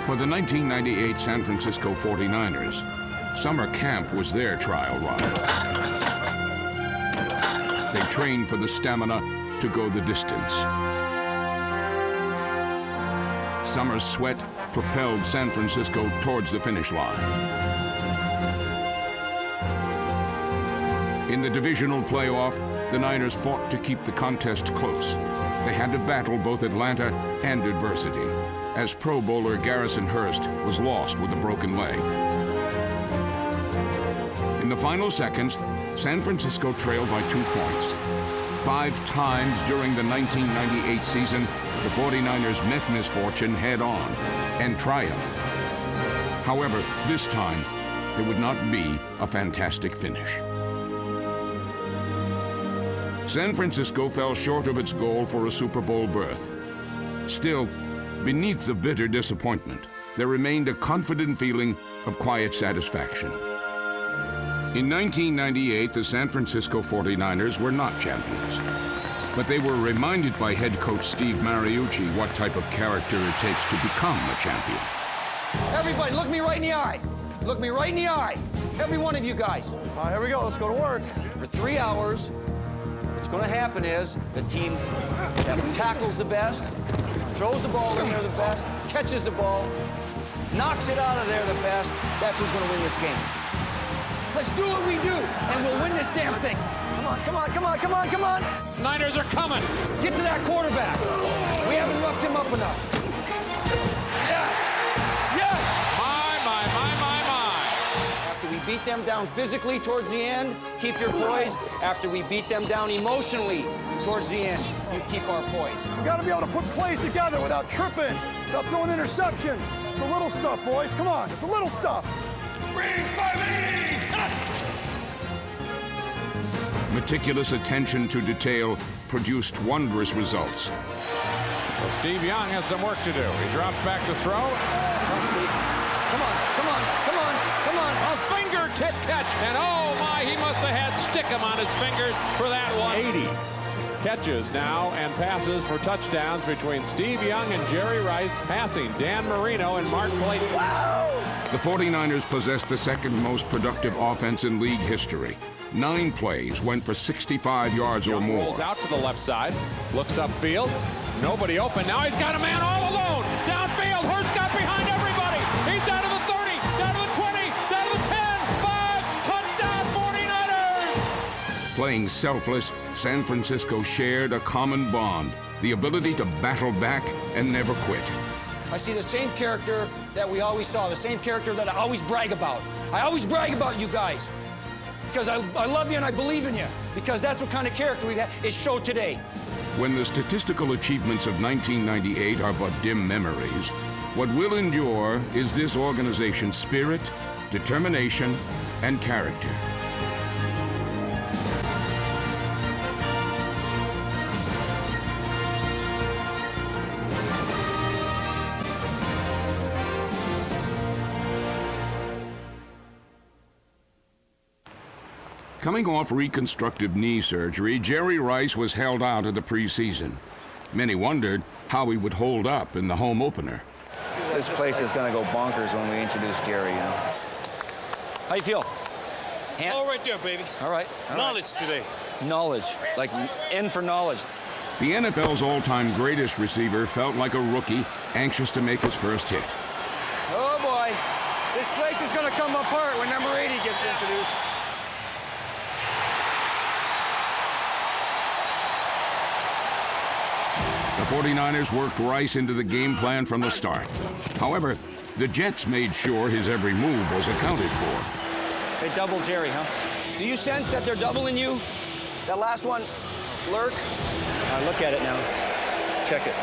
For the 1998 San Francisco 49ers, summer camp was their trial ride. They trained for the stamina to go the distance. Summer sweat propelled San Francisco towards the finish line. In the divisional playoff, the Niners fought to keep the contest close. They had to battle both Atlanta and adversity, as Pro Bowler Garrison Hurst was lost with a broken leg. In the final seconds, San Francisco trailed by 2 points. 5 times during the 1998 season, the 49ers met misfortune head-on and triumphed. However, this time, there would not be a fantastic finish. San Francisco fell short of its goal for a Super Bowl berth. Still, beneath the bitter disappointment, there remained a confident feeling of quiet satisfaction. In 1998, the San Francisco 49ers were not champions, but they were reminded by head coach Steve Mariucci what type of character it takes to become a champion. Everybody, look me right in the eye. Look me right in the eye. Every one of you guys. All right, here we go. Let's go to work. For 3 hours, what's going to happen is the team that tackles the best, throws the ball in there the best, catches the ball, knocks it out of there the best, that's who's going to win this game. Let's do what we do, and we'll win this damn thing. Come on, come on, come on, come on, come on. Niners are coming. Get to that quarterback. We haven't roughed him up enough. Yes! Yes! My. After we beat them down physically towards the end, keep your poise. After we beat them down emotionally towards the end, you keep our poise. We got to be able to put plays together without tripping, without throwing interception. It's the little stuff, boys. Come on, it's the little stuff. Bring 580! Meticulous attention to detail produced wondrous results. Well, Steve Young has some work to do. He drops back to throw. Come on, Steve. Come on, come on, come on, come on. A fingertip catch, and oh my, he must have had stickum on his fingers for that one. 80 catches now and passes for touchdowns between Steve Young and Jerry Rice, passing Dan Marino and Mark Blake. The 49ers possessed the second most productive offense in league history. 9 plays went for 65 yards or more. Rolls out to the left side, looks upfield, nobody open. Now he's got a man all alone. Downfield, Hurst got behind everybody. He's down to the 30, down to the 20, down to the 10, 5, touchdown 49ers. Playing selfless, San Francisco shared a common bond, the ability to battle back and never quit. I see the same character that we always saw, the same character that I always brag about. I always brag about you guys because I love you and I believe in you, because that's what kind of character we have. It showed today. When the statistical achievements of 1998 are but dim memories, what will endure is this organization's spirit, determination, and character. Coming off reconstructive knee surgery, Jerry Rice was held out of the preseason. Many wondered how he would hold up in the home opener. This place is going to go bonkers when we introduce Jerry, you know. How you feel? All right there, baby. All right. Knowledge today. Knowledge, like N for knowledge. The NFL's all-time greatest receiver felt like a rookie, anxious to make his first hit. Oh boy, this place is going to come apart when number 80 gets introduced. The 49ers worked Rice into the game plan from the start. However, the Jets made sure his every move was accounted for. They doubled Jerry, huh? Do you sense that they're doubling you? That last one, Lurk? Look at it now. Check it.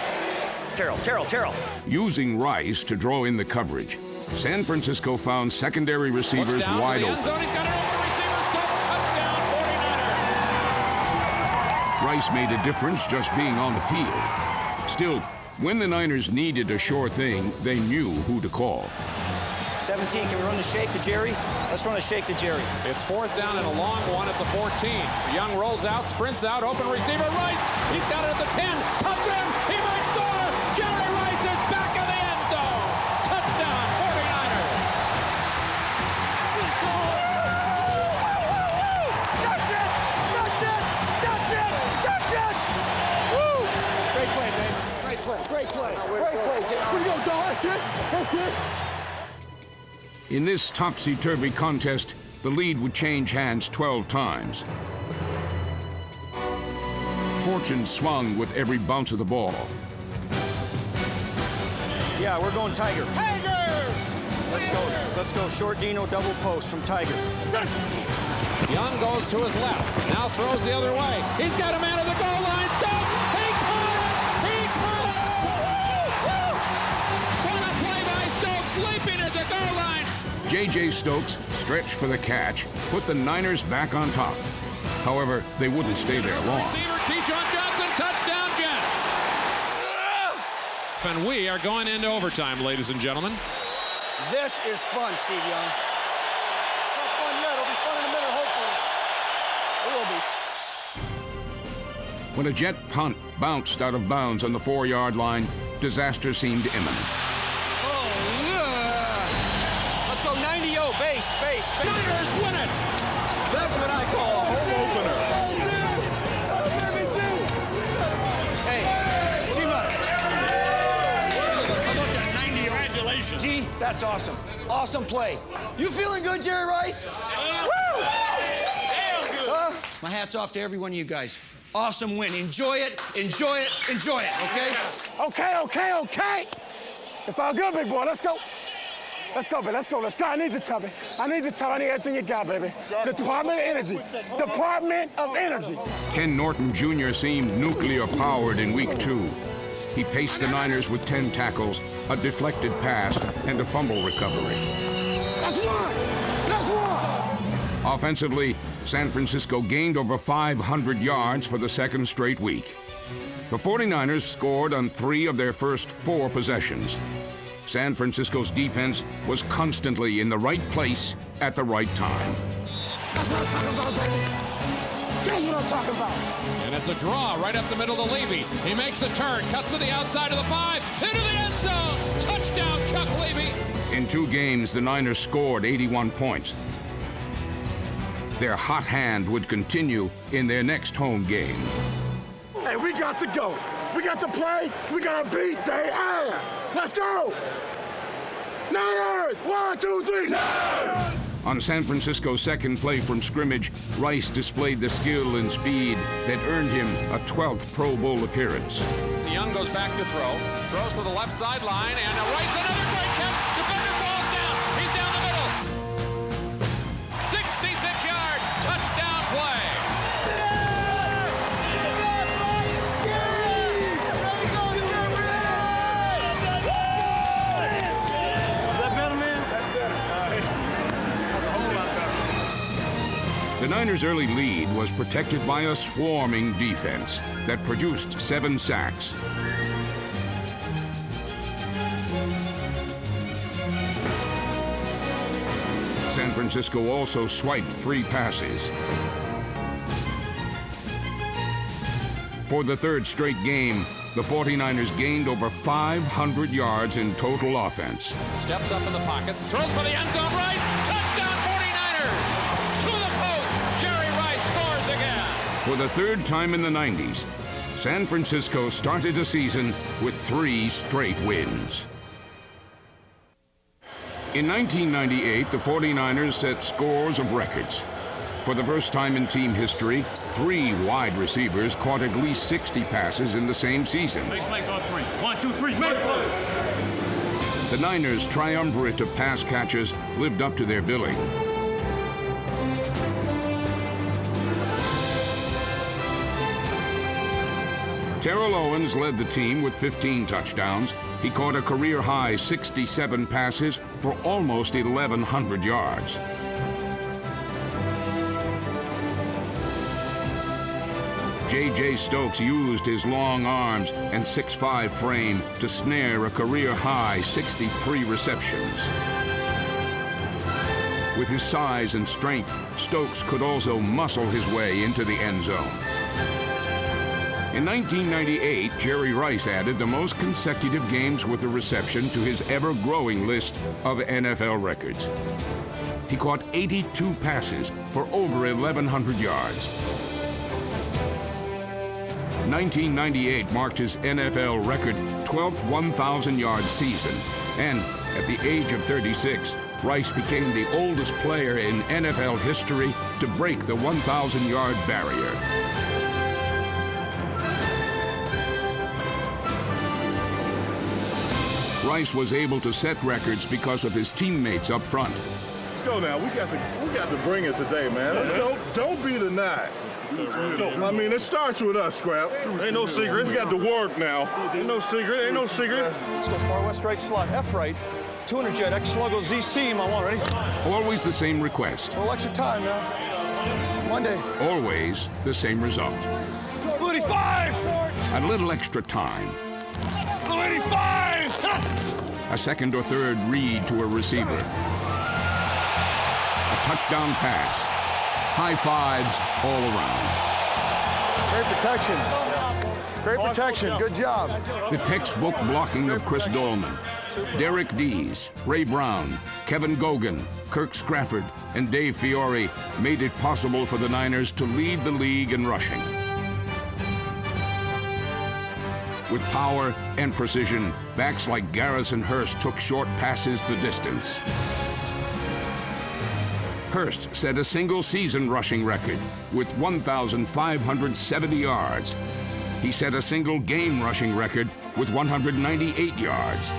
Terrell. Using Rice to draw in the coverage, San Francisco found secondary receivers wide open. He's got an open receiver's touchdown, 49ers. Rice made a difference just being on the field. Still, when the Niners needed a sure thing, they knew who to call. 17, can we run the shake to Jerry? Let's run a shake to Jerry. It's 4th down and a long one at the 14. Young rolls out, sprints out, open receiver, Rice. He's got it at the 10. Touchdown, he might score. Jerry Rice is back in the end zone. Touchdown. Joe. That's it. That's it. In this topsy-turvy contest, the lead would change hands 12 times. Fortune swung with every bounce of the ball. Yeah, we're going Tiger. Tiger! Let's go. Let's go. Short Dino double post from Tiger. Young goes to his left. Now throws the other way. He's got a man at the goal line. Stokes! He caught it! He caught it! What a play by Stokes, leaping at the goal line. J.J. Stokes stretched for the catch, put the Niners back on top. However, they wouldn't stay there long. Receiver Keyshawn Johnson, touchdown Jets. And we are going into overtime, ladies and gentlemen. This is fun, Steve Young. Not fun yet. It'll be fun in a minute, hopefully. It will be. When a Jet punt bounced out of bounds on the 4-yard line, disaster seemed imminent. Oh, yeah. Let's go 90-0, base. Niners win it. That's what I call a home opener. Hey, T-Mud. How about that 90-0? Congratulations. G, that's awesome. Awesome play. You feeling good, Jerry Rice? Woo! Damn good. My hat's off to every one of you guys. Awesome win. Enjoy it, enjoy it, enjoy it, okay? Okay. It's all good, big boy. Let's go. Let's go, baby. Let's go. I need the tubby. I need everything you got, baby. The Department of Energy. Department of Energy. Ken Norton Jr. seemed nuclear-powered in Week 2. He paced the Niners with 10 tackles, a deflected pass, and a fumble recovery. That's one. Offensively, San Francisco gained over 500 yards for the second straight week. The 49ers scored on 3 of their first 4 possessions. San Francisco's defense was constantly in the right place at the right time. That's what I'm talking about, baby. That's what I'm talking about. And it's a draw right up the middle to Levy. He makes a turn, cuts to the outside of the 5, into the end zone. Touchdown, Chuck Levy. In 2 games, the Niners scored 81 points. Their hot hand would continue in their next home game. Hey, we got to go. We got to play. We got to beat their ass. Let's go. Niners! 1, 2, 3, Niners! On San Francisco's second play from scrimmage, Rice displayed the skill and speed that earned him a 12th Pro Bowl appearance. Young goes back to throw, throws to the left sideline, and Rice another great catch. Defender falls down. He's down the middle. 66-yard touchdown play. The Niners' early lead was protected by a swarming defense that produced 7 sacks. San Francisco also swiped 3 passes. For the 3rd straight game, the 49ers gained over 500 yards in total offense. Steps up in the pocket, throws for the end zone, right, touchdown 49ers! To the post, Jerry Rice scores again! For the 3rd time in the 90s, San Francisco started the season with 3 straight wins. In 1998, the 49ers set scores of records. For the first time in team history, 3 wide receivers caught at least 60 passes in the same season. Make plays on 3. 1, 2, 3. Make play. The Niners' triumvirate of pass catchers lived up to their billing. Terrell Owens led the team with 15 touchdowns. He caught a career-high 67 passes for almost 1,100 yards. J.J. Stokes used his long arms and 6'5" frame to snare a career-high 63 receptions. With his size and strength, Stokes could also muscle his way into the end zone. In 1998, Jerry Rice added the most consecutive games with a reception to his ever-growing list of NFL records. He caught 82 passes for over 1,100 yards. 1998 marked his NFL record 12th 1,000-yard season, and at the age of 36, Rice became the oldest player in NFL history to break the 1,000-yard barrier. Rice was able to set records because of his teammates up front. Let's go now. We got to bring it today, man. Let's go. Don't be denied. I mean, it starts with us, Scrap. Ain't no secret. We got to work now. Ain't no secret. Ain't no secret. Let's go far west right slot, F right. 200 jet, X sluggo, Z seam. I want, ready? Always the same request. Well, extra time now. Monday. Always the same result. Blue 85! A little extra time. Blue 85! A second or third read to a receiver. A touchdown pass. High fives all around. Great protection. Great protection. Good job. The textbook blocking of Chris Dolman, Derek Dees, Ray Brown, Kevin Gogan, Kirk Scrafford, and Dave Fiore made it possible for the Niners to lead the league in rushing. With power and precision, backs like Garrison Hurst took short passes the distance. Hurst set a single-season rushing record with 1,570 yards. He set a single-game rushing record with 198 yards.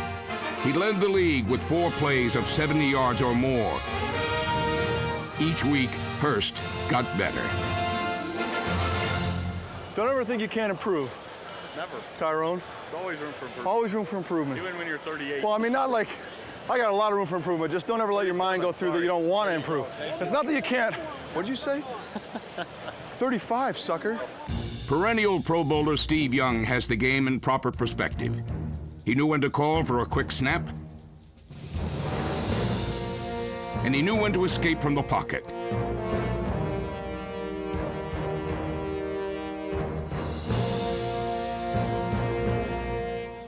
He led the league with 4 plays of 70 yards or more. Each week, Hurst got better. Don't ever think you can't improve. Never. Tyrone? There's always room for improvement. Always room for improvement. Even when you're 38. Well, I mean, not like, I got a lot of room for improvement. Just don't ever let your mind go through that you don't want to improve. It's not that you can't. What'd you say? 35, sucker. Perennial Pro Bowler Steve Young has the game in proper perspective. He knew when to call for a quick snap, and he knew when to escape from the pocket.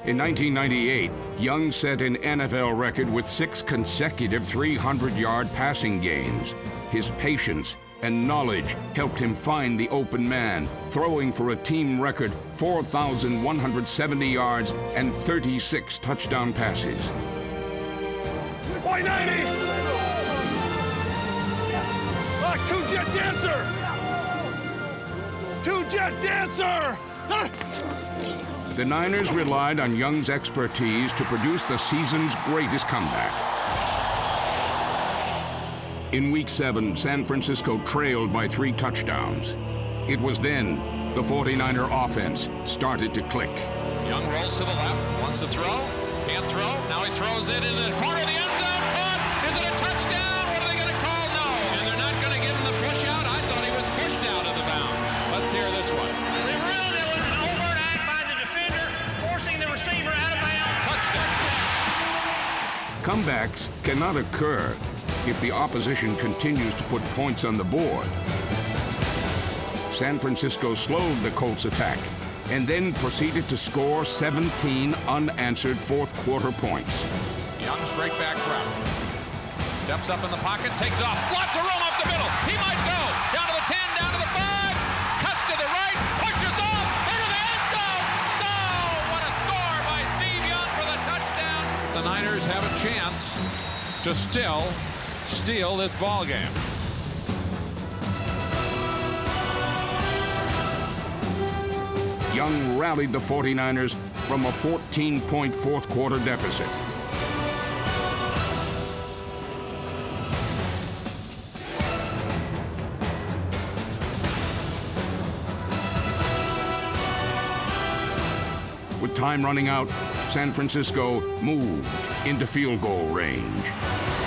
In 1998, Young set an NFL record with 6 consecutive 300-yard passing games. His patience and knowledge helped him find the open man, throwing for a team record 4,170 yards and 36 touchdown passes. White 90! Two-jet dancer! Two-jet dancer! The Niners relied on Young's expertise to produce the season's greatest comeback. In Week 7, San Francisco trailed by 3 touchdowns. It was then the 49er offense started to click. Young rolls to the left, wants to throw, can't throw. Now he throws it in the corner of the end zone. Caught! Is it a touchdown? What are they going to call? No. And they're not going to give him the push out. I thought he was pushed out of the bounds. Let's hear this one. They ruled it was an overt act by the defender, forcing the receiver out of bounds. Touchdown. Comebacks cannot occur if the opposition continues to put points on the board. San Francisco slowed the Colts' attack and then proceeded to score 17 unanswered fourth-quarter points. Young straight back route. Steps up in the pocket, takes off. Lots of room up the middle. He might go. Down to the 10, down to the 5. Cuts to the right, pushes off. Into the end zone. No! What a score by Steve Young for the touchdown. The Niners have a chance to still steal this ball game. Young rallied the 49ers from a 14-point fourth-quarter deficit. With time running out, San Francisco moved into field goal range.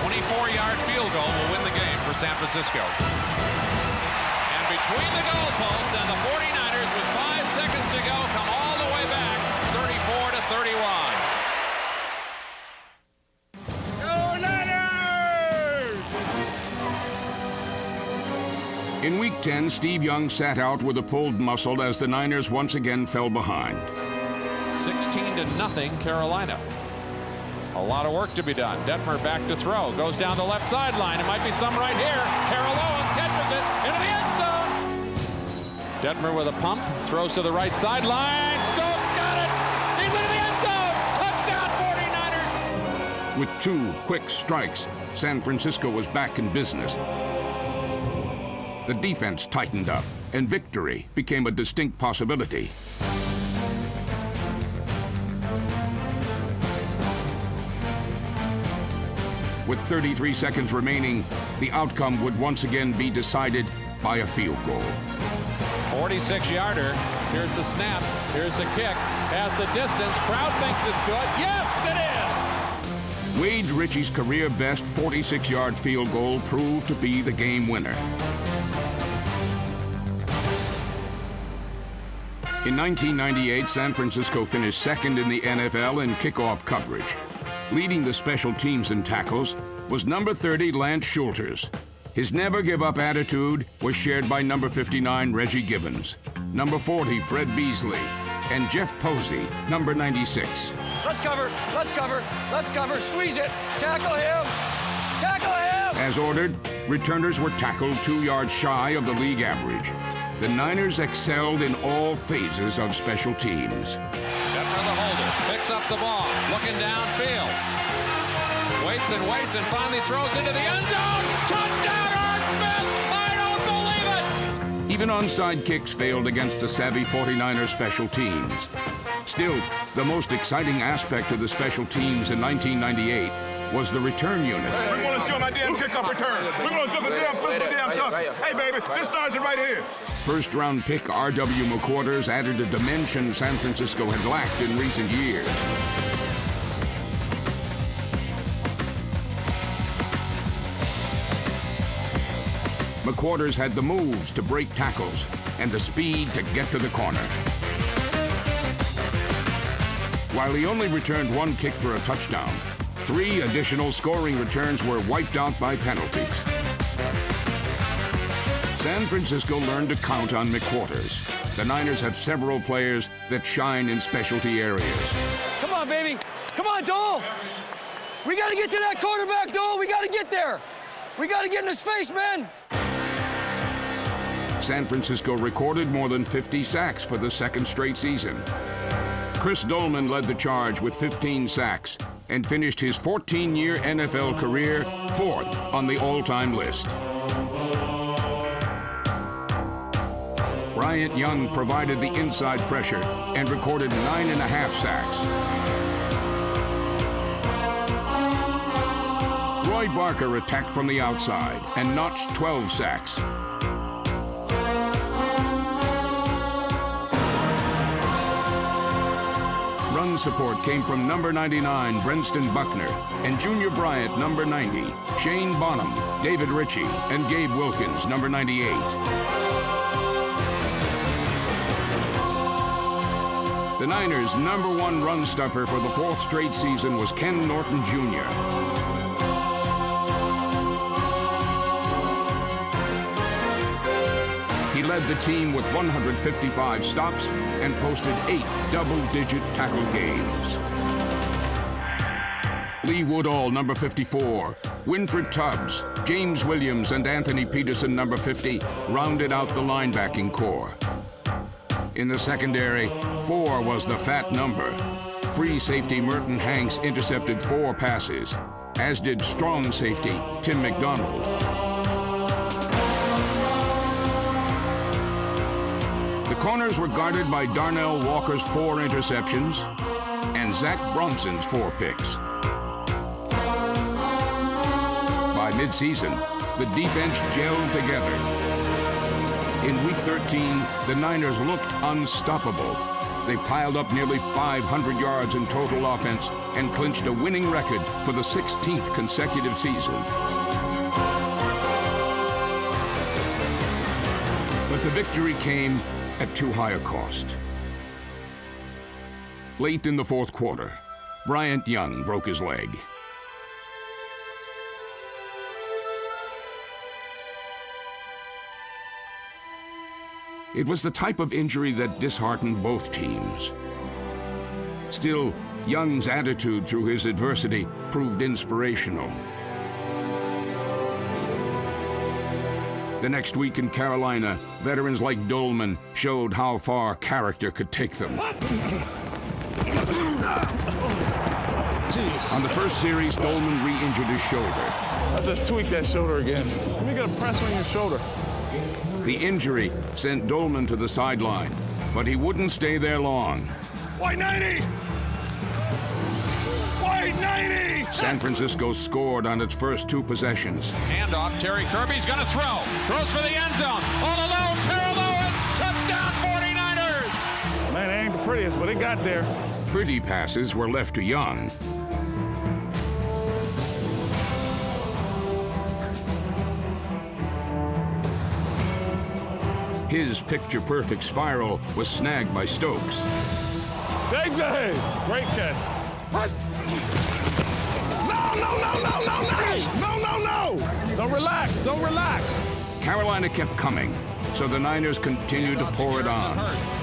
24-yard field goal will win the game for San Francisco. And between the goalposts and the 49ers with 5 seconds to go come all the way back, 34-31. Go Niners! In Week 10, Steve Young sat out with a pulled muscle as the Niners once again fell behind. 16-0 Carolina. A lot of work to be done. Detmer back to throw. Goes down the left sideline. It might be some right here. Carol Owens catches it into the end zone. Detmer with a pump, throws to the right sideline. Stokes got it. He's into the end zone. Touchdown 49ers. With 2 quick strikes, San Francisco was back in business. The defense tightened up, and victory became a distinct possibility. With 33 seconds remaining, the outcome would once again be decided by a field goal. 46-yarder. Here's the snap. Here's the kick. Has the distance. Crowd thinks it's good. Yes, it is! Wade Ritchie's career best 46-yard field goal proved to be the game winner. In 1998, San Francisco finished second in the NFL in kickoff coverage. Leading the special teams in tackles was number 30 Lance Schulters. His never-give-up attitude was shared by number 59 Reggie Gibbons, number 40 Fred Beasley, and Jeff Posey, number 96. Let's cover, let's cover, let's cover. Squeeze it. Tackle him. Tackle him. As ordered, returners were tackled 2 yards shy of the league average. The Niners excelled in all phases of special teams. Detmer the holder, picks up the ball, looking downfield. Waits and waits and finally throws into the end zone. Touchdown, Art Smith! I don't believe it! Even onside kicks failed against the savvy 49er special teams. Still, the most exciting aspect of the special teams in 1998 was the return unit. We're going to show my damn kickoff return. We're going to show the damn tough. Hey, baby, this starts it right here. First-round pick R.W. McQuarters added a dimension San Francisco had lacked in recent years. McQuarters had the moves to break tackles and the speed to get to the corner. While he only returned 1 kick for a touchdown, 3 additional scoring returns were wiped out by penalties. San Francisco learned to count on McQuarters. The Niners have several players that shine in specialty areas. Come on, baby. Come on, Dole. We got to get to that quarterback, Dole. We got to get there. We got to get in his face, man. San Francisco recorded more than 50 sacks for the 2nd straight season. Chris Dolman led the charge with 15 sacks and finished his 14-year NFL career 4th on the all-time list. Bryant Young provided the inside pressure and recorded 9.5 sacks. Roy Barker attacked from the outside and notched 12 sacks. Run support came from number 99, Brenston Buckner, and Junior Bryant, number 90, Shane Bonham, David Ritchie, and Gabe Wilkins, number 98. The Niners' number 1 run stuffer for the 4th straight season was Ken Norton Jr. He led the team with 155 stops and posted 8 double-digit tackle games. Lee Woodall, number 54, Winfred Tubbs, James Williams, and Anthony Peterson, number 50, rounded out the linebacking core. In the secondary, 4 was the fat number. Free safety Merton Hanks intercepted 4 passes, as did strong safety Tim McDonald. The corners were guarded by Darnell Walker's 4 interceptions and Zach Bronson's 4 picks. By midseason, the defense gelled together. In Week 13, the Niners looked unstoppable. They piled up nearly 500 yards in total offense and clinched a winning record for the 16th consecutive season. But the victory came at too high a cost. Late in the 4th quarter, Bryant Young broke his leg. It was the type of injury that disheartened both teams. Still, Young's attitude through his adversity proved inspirational. The next week in Carolina, veterans like Dolman showed how far character could take them. On the first series, Dolman re-injured his shoulder. I just tweaked that shoulder again. Let me get a press on your shoulder. The injury sent Dolman to the sideline, but he wouldn't stay there long. White 90! White 90! San Francisco scored on its first 2 possessions. Handoff, Terry Kirby's going to throw. Throws for the end zone. All alone, Terrell Owens. Touchdown, 49ers. Man, it ain't the prettiest, but it got there. Pretty passes were left to Young. His picture-perfect spiral was snagged by Stokes. JJ! Great catch. No! Don't relax. Don't relax. Carolina kept coming, so the Niners continued to pour it on.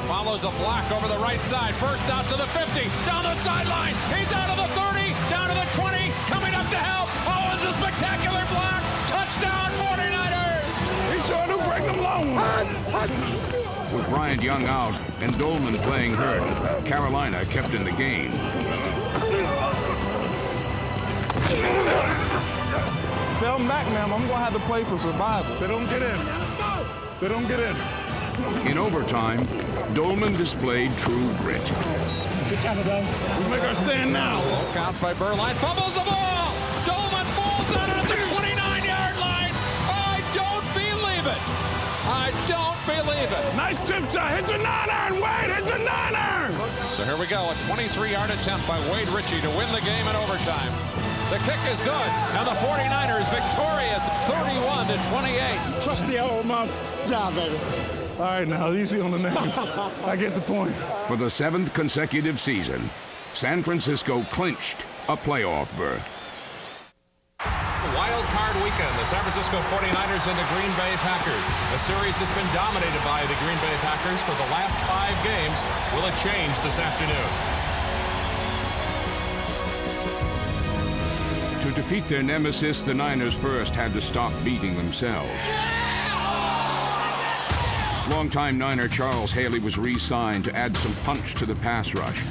Follows a block over the right side. First out to the 50. Down the sideline. He's out of the 30. Down to the 20. Coming up to help. Owens, a spectacular block. Touchdown, 49ers. He sure do break them long ones. With Bryant Young out and Dolman playing hurt, Carolina kept in the game. Tell them back, ma'am. I'm going to have to play for survival. They don't get in. They don't get in. In overtime, Dolman displayed true grit. Good time, bro. We make our stand now. Slow count by Burline. Fumbles the ball. Dolman falls out at the 29-yard line. I don't believe it. I don't believe it. Nice tip shot. Hit the 9-iron, Wade. Hit the 9-iron. So here we go. A 23-yard attempt by Wade Ritchie to win the game in overtime. The kick is good, and the 49ers victorious 31-28. Trust the old mom. Job, baby. All right, now, easy on the names. I get the point. For the 7th consecutive season, San Francisco clinched a playoff berth. Wild card weekend, the San Francisco 49ers and the Green Bay Packers. A series that's been dominated by the Green Bay Packers for the last 5 games. Will it change this afternoon? To defeat their nemesis, the Niners first had to stop beating themselves. Longtime Niner Charles Haley was re-signed to add some punch to the pass rush.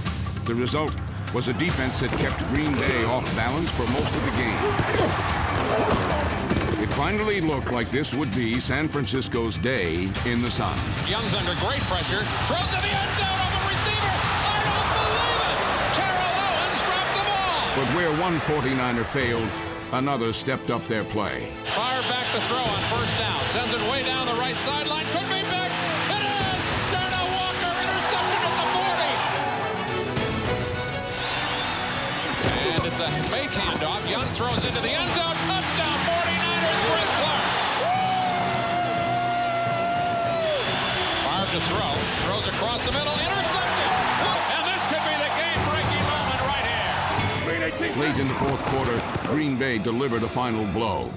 The result was a defense that kept Green Bay off balance for most of the game. It finally looked like this would be San Francisco's day in the sun. Young's under great pressure. Throws to the end zone. Open receiver. I don't believe it. Terrell Owens dropped the ball. But where one 49er failed, another stepped up their play. Fire back to throw on first down. Sends it way down the right sideline. Could be picked. It is. Darnell Walker. Interception at the 40. And it's a fake handoff. Young throws into the end zone. Touchdown 49ers. Brett Clark. Fire to throw. Throws across the middle. Intercepted. And this could be the game-breaking moment right here. Late in the 4th quarter, Green Bay delivered a final blow.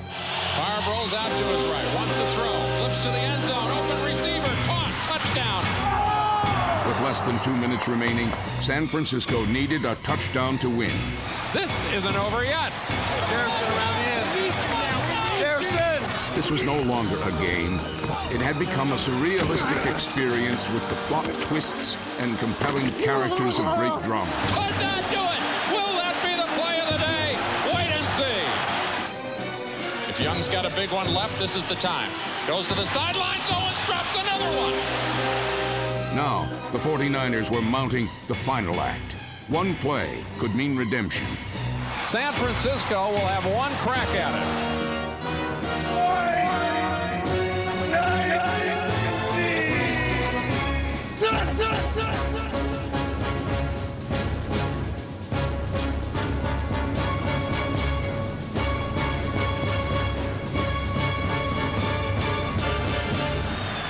Favre rolls out to his right, wants to throw, flips to the end zone, open receiver, caught, touchdown. With less than 2 minutes remaining, San Francisco needed a touchdown to win. This isn't over yet. Harrison around the end. Harrison! This was no longer a game. It had become a surrealistic experience with the plot twists and compelling characters of great drama. Could not do it. Will that be the play of the day? Wait and see. If Young's got a big one left, this is the time. Goes to the sidelines, Owens drops another one. Now, the 49ers were mounting the final act. One play could mean redemption. San Francisco will have one crack at it.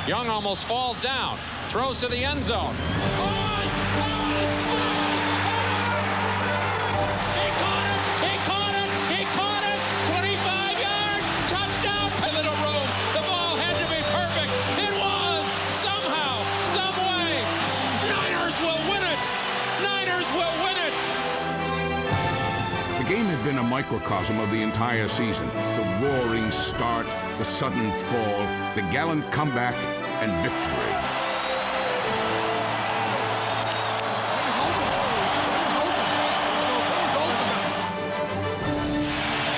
Young almost falls down, throws to the end zone. He caught it, 25 yards, touchdown, a little room. The ball had to be perfect. It was, somehow, some way. Niners will win it. Niners will win it. The game had been a microcosm of the entire season. The roaring start, the sudden fall, the gallant comeback, and victory.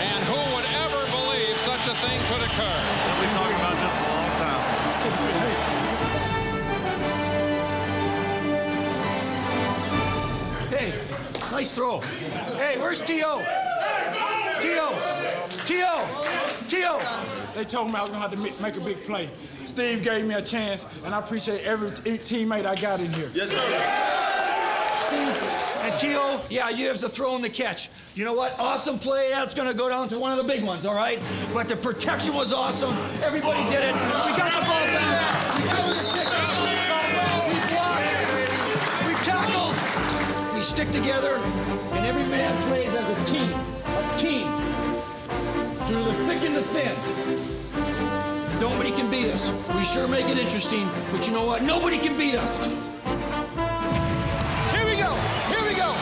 And who would ever believe such a thing could occur? We'll be talking about this for a long time. Hey, nice throw. Hey, where's T.O.? T.O. They told me I was gonna have to make a big play. Steve gave me a chance, and I appreciate every teammate I got in here. Yes, sir. Steve and T.O., yeah, you have the throw and the catch. You know what? Awesome play. That's going to go down to one of the big ones, all right? But the protection was awesome. Everybody did it. We got the ball back. We covered the ticket. We blocked. We tackled. We stick together, and every man plays as a team. A team. Through the thick and the thin. Nobody can beat us. We sure make it interesting, but you know what? Nobody can beat us. Here we go. Here we go.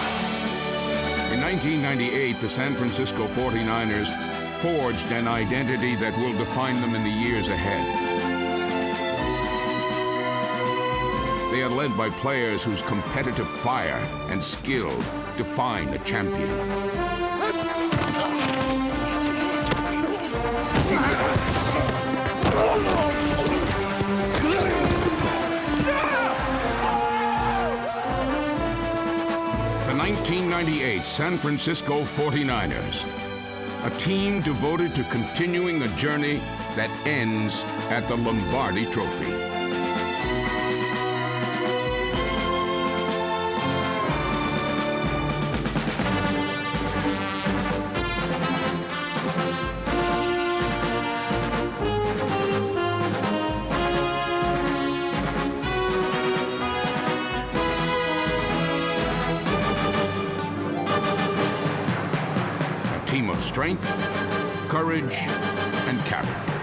In 1998, the San Francisco 49ers forged an identity that will define them in the years ahead. They are led by players whose competitive fire and skill define a champion. The 1998 San Francisco 49ers, a team devoted to continuing a journey that ends at the Lombardi Trophy. Team of strength, courage, and character.